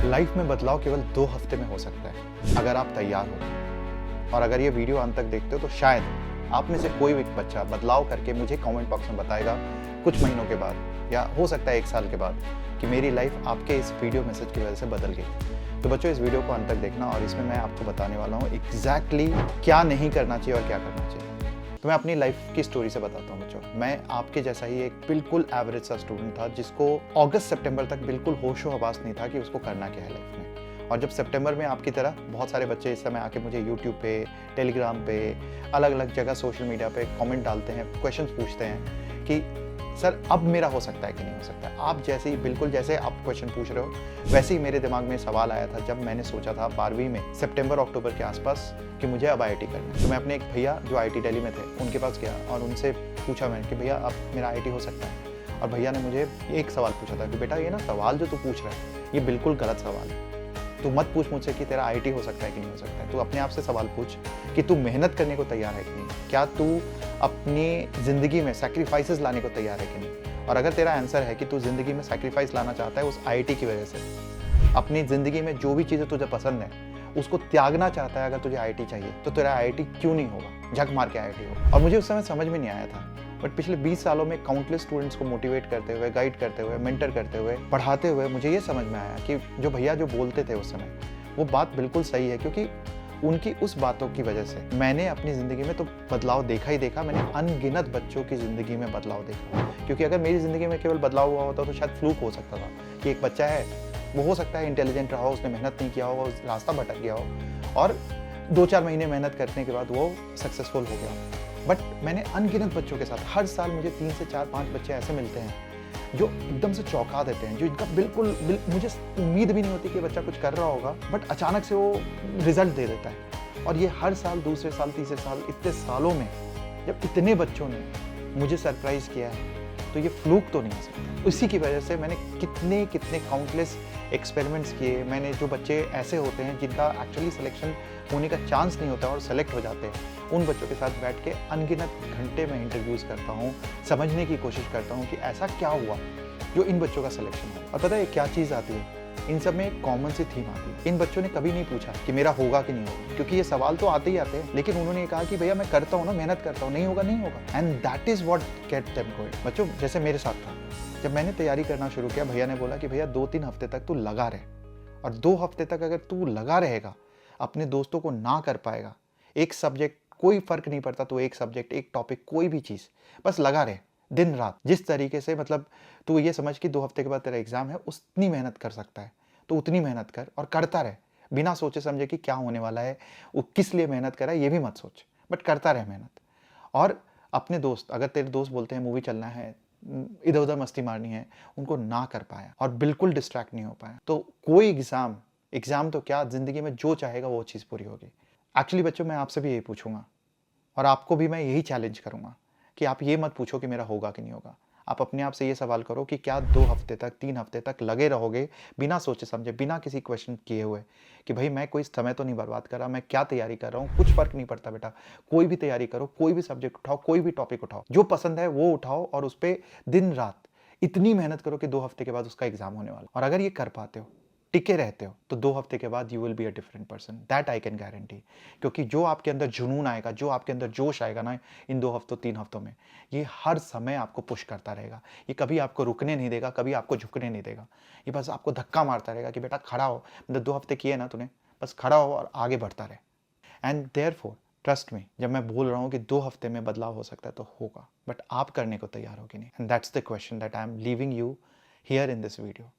Life में बदलाव केवल 2 हफ्ते में हो सकता है अगर आप तैयार हो। और अगर ये वीडियो अंत तक देखते हो तो शायद आप में से कोई भी बच्चा बदलाव करके मुझे कमेंट बॉक्स में बताएगा कुछ महीनों के बाद या हो सकता है 1 साल के बाद कि मेरी लाइफ आपके इस वीडियो मैसेज की वजह से बदल गई। तो बच्चों, इस वीडियो को अंत तक देखना और इसमें मैं आपको बताने वाला हूँ एग्जैक्टली क्या नहीं करना चाहिए और क्या करना चाहिए। तो मैं अपनी लाइफ की स्टोरी से बताता हूँ बच्चों। मैं आपके जैसा ही एक बिल्कुल एवरेज सा स्टूडेंट था जिसको अगस्त सितंबर तक बिल्कुल होशो हवास नहीं था कि उसको करना क्या है लाइफ में। और जब सितंबर में आपकी तरह बहुत सारे बच्चे इस समय आके मुझे यूट्यूब पे, टेलीग्राम पे, अलग अलग जगह सोशल मीडिया पे कमेंट डालते हैं, क्वेश्चंस पूछते हैं कि सर अब मेरा हो सकता है कि नहीं हो सकता है। आप जैसे ही बिल्कुल जैसे आप क्वेश्चन पूछ रहे हो वैसे ही मेरे दिमाग में सवाल आया था जब मैंने सोचा था 12वीं में सितंबर अक्टूबर के आसपास कि मुझे अब IIT करना है। तो मैं अपने एक भैया जो IIT दिल्ली में थे उनके पास गया और उनसे पूछा मैंने कि भैया अब मेरा IIT हो सकता है। और भैया ने मुझे एक सवाल पूछा था कि बेटा ये ना सवाल जो तू पूछ रहा है ये बिल्कुल गलत सवाल है। तू मत पूछ मुझसे कि तेरा IIT हो सकता है कि नहीं हो सकता है। तू अपने आप से सवाल पूछ कि तू मेहनत करने को तैयार है कि नहीं, क्या तू अपनी ज़िंदगी में सैक्रिफाइसेस लाने को तैयार है कि नहीं। और अगर तेरा आंसर है कि तू ज़िंदगी में सैक्रिफाइस लाना चाहता है उस IIT की वजह से, अपनी ज़िंदगी में जो भी चीज़ें तुझे पसंद है उसको त्यागना चाहता है, अगर तुझे IIT चाहिए तो तेरा IIT क्यों नहीं होगा, झक मार के IIT हो। और मुझे उस समय समझ में नहीं आया था, बट पिछले 20 सालों में काउंटलेस स्टूडेंट्स को मोटिवेट करते हुए, गाइड करते हुए, मेंटर करते हुए, पढ़ाते हुए मुझे ये समझ में आया कि जो भैया जो बोलते थे उस समय वो बात बिल्कुल सही है। क्योंकि उनकी उस बातों की वजह से मैंने अपनी ज़िंदगी में तो बदलाव देखा ही देखा, मैंने अनगिनत बच्चों की ज़िंदगी में बदलाव देखा। क्योंकि अगर मेरी ज़िंदगी में केवल बदलाव हुआ होता तो शायद फ्लूक हो सकता था कि एक बच्चा है, वो हो सकता है इंटेलिजेंट रहा हो, उसने मेहनत नहीं किया हो, उस रास्ता भटक गया हो और 2-4 महीने मेहनत करने के बाद वो सक्सेसफुल हो गया। बट मैंने अनगिनत बच्चों के साथ हर साल मुझे 3 से 4-5 बच्चे ऐसे मिलते हैं जो एकदम से चौंका देते हैं, जो इनका बिल्कुल मुझे उम्मीद भी नहीं होती कि बच्चा कुछ कर रहा होगा, बट अचानक से वो रिजल्ट दे देता है। और ये हर साल, दूसरे साल, तीसरे साल, इतने सालों में जब इतने बच्चों ने मुझे सरप्राइज किया है तो ये फ्लूक तो नहीं हो सकता। उसी की वजह से मैंने कितने कितने काउंटलेस एक्सपेरिमेंट्स किए। मैंने जो बच्चे ऐसे होते हैं जिनका एक्चुअली सिलेक्शन होने का चांस नहीं होता और सेलेक्ट हो जाते हैं, उन बच्चों के साथ बैठ के अनगिनत घंटे में इंटरव्यूज़ करता हूँ, समझने की कोशिश करता हूँ कि ऐसा क्या हुआ जो इन बच्चों का सिलेक्शन हो। और पता है क्या चीज़ आती है, इन सब में एक कॉमन सी थीम आती है। इन बच्चों ने कभी नहीं पूछा कि मेरा होगा कि नहीं होगा, क्योंकि ये सवाल तो आते ही आते हैं, लेकिन उन्होंने ये कहा कि भैया मैं करता हूँ ना, मेहनत करता हूँ, नहीं होगा नहीं होगा। And that is what get them going. बच्चों, जैसे मेरे साथ था, जब मैंने तैयारी करना शुरू किया, भैया ने बोला कि भैया 2-3 हफ्ते तक तू लगा रहे, और 2 हफ्ते तक अगर तू लगा रहेगा, अपने दोस्तों को ना कर पाएगा, एक सब्जेक्ट कोई फर्क नहीं पड़ता, तो एक सब्जेक्ट, एक टॉपिक, कोई भी चीज़, बस लगा रहे दिन रात। जिस तरीके से मतलब तू ये समझ कि 2 हफ्ते के बाद तेरा एग्जाम है, उतनी मेहनत कर सकता है तो उतनी मेहनत कर और करता रहे, बिना सोचे समझे कि क्या होने वाला है, वो किस लिए मेहनत कर रहा है ये भी मत सोच, बट करता रहे मेहनत। और अपने दोस्त, अगर तेरे दोस्त बोलते हैं मूवी चलना है, इधर उधर मस्ती मारनी है, उनको ना कर पाया और बिल्कुल डिस्ट्रैक्ट नहीं हो पाया, तो कोई एग्जाम तो क्या, जिंदगी में जो चाहेगा वो चीज़ पूरी होगी। एक्चुअली बच्चों, मैं आपसे भी यही पूछूंगा और आपको भी मैं यही चैलेंज करूंगा कि आप ये मत पूछो कि मेरा होगा कि नहीं होगा। आप अपने आप से ये सवाल करो कि क्या 2 हफ्ते तक, 3 हफ्ते तक लगे रहोगे बिना सोचे समझे, बिना किसी क्वेश्चन किए हुए कि भाई मैं कोई समय तो नहीं बर्बाद कर रहा, मैं क्या तैयारी कर रहा हूँ, कुछ फर्क नहीं पड़ता बेटा। कोई भी तैयारी करो, कोई भी सब्जेक्ट उठाओ, कोई भी टॉपिक उठाओ, जो पसंद है वो उठाओ और उस पर दिन रात इतनी मेहनत करो कि 2 हफ्ते के बाद उसका एग्जाम होने वाला। और अगर ये कर पाते हो, टिके रहते हो, तो 2 हफ्ते के बाद you will be a different person, that I can guarantee. क्योंकि जो आपके अंदर जुनून आएगा, जो आपके अंदर जोश आएगा ना इन 2 हफ्तों 3 हफ्तों में, ये हर समय आपको पुश करता रहेगा। ये कभी आपको रुकने नहीं देगा, कभी आपको झुकने नहीं देगा। ये बस आपको धक्का मारता रहेगा कि बेटा खड़ा हो, मतलब 2 हफ्ते किए ना तूने, बस खड़ा हो और आगे बढ़ता रहे। एंड देयरफॉर ट्रस्ट मी, जब मैं बोल रहा हूँ कि 2 हफ्ते में बदलाव हो सकता है तो होगा, बट आप करने को तैयार हो कि नहीं। And that's the question that I am leaving you here in this video.